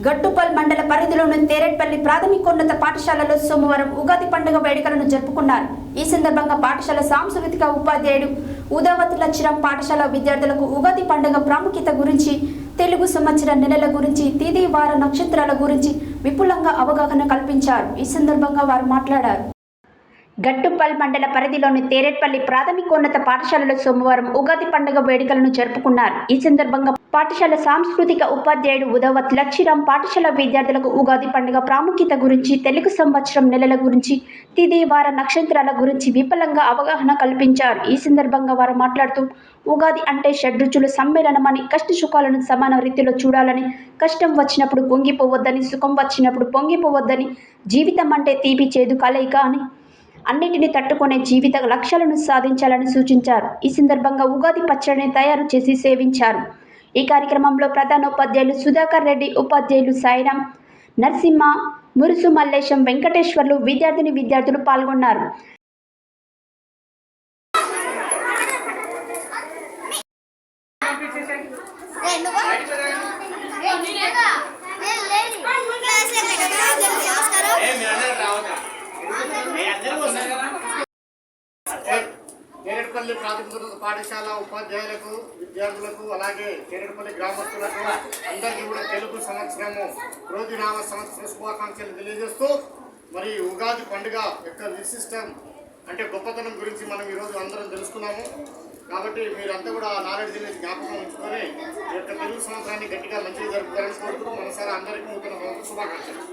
గట్టుపల్ మండల పరిధిలోని తేరెట్పల్లి ప్రాథమికోన్నత పాఠశాలలో సోమవారం ఉగాది పండుగ వేడుకలను జరుపుకున్నారు. ఈ సందర్భంగా పాఠశాల సాంస్కృతిక ఉపాధ్యాయుడు ఉదావత్ లచ్చిరం పాఠశాల విద్యార్థులకు ఉగాది పండుగ ప్రాముఖ్యత గురించి, తెలుగు సంవత్సర నెలల గురించి, తిథి వార నక్షత్రాల గురించి విపులంగా అవగాహన కల్పించారు. ఈ సందర్భంగా వారు మాట్లాడారు. గట్టుపల్ మండల పరిధిలోని తేరెట్పల్లి ప్రాథమికోన్నత పాఠశాలలో సోమవారం ఉగాది పండుగ వేడుకలను జరుపుకున్నారు. ఈ సందర్భంగా పాఠశాల సాంస్కృతిక ఉపాధ్యాయుడు ఉదావత్ లచ్చిరం పాఠశాల విద్యార్థులకు ఉగాది పండుగ ప్రాముఖ్యత గురించి, తెలుగు సంవత్సరం నెలల గురించి, తిథి వార నక్షత్రాల గురించి విపులంగా అవగాహన కల్పించారు. ఈ సందర్భంగా వారు మాట్లాడుతూ, ఉగాది అంటే షడ్రుచుల సమ్మేళనమని, కష్ట సుఖాలను సమాన రీతిలో చూడాలని, కష్టం వచ్చినప్పుడు పొంగిపోవద్దని, సుఖం వచ్చినప్పుడు పొంగిపోవద్దని, జీవితం అంటే తీపి చేదు కలయిక అని, అన్నిటిని తట్టుకునే జీవిత లక్ష్యాలను సాధించాలని సూచించారు. ఈ సందర్భంగా ఉగాది పచ్చడిని తయారు చేసి సేవించారు. ఈ కార్యక్రమంలో ప్రధానోపాధ్యాయులు సుధాకర్ రెడ్డి, ఉపాధ్యాయులు సాయిరాం, నరసింహ, మురుసు మల్లేశం, వెంకటేశ్వర్లు, విద్యార్థులు పాల్గొన్నారు. తేరెట్పల్లి ప్రాథమికోన్నత పాఠశాల ఉపాధ్యాయులకు, విద్యార్థులకు, అలాగే తేరెట్పల్లి గ్రామస్తులకు అందరికీ కూడా తెలుగు సంవత్సరము రోజునామ సంవత్సర శుభాకాంక్షలు తెలియజేస్తూ, మరి ఉగాది పండుగ యొక్క విశిష్టం అంటే గొప్పతనం గురించి మనం ఈరోజు అందరం తెలుసుకున్నాము. కాబట్టి మీరంతా కూడా ఆ నాలెడ్జ్ని జ్ఞాపకం ఉంచుకొని ఈ యొక్క తెలుగు సంవత్సరాన్ని గట్టిగా మంచిగా జరుపుతారని కోరుకుంటూ మనసారా అందరికీ నూతన శుభాకాంక్షలు.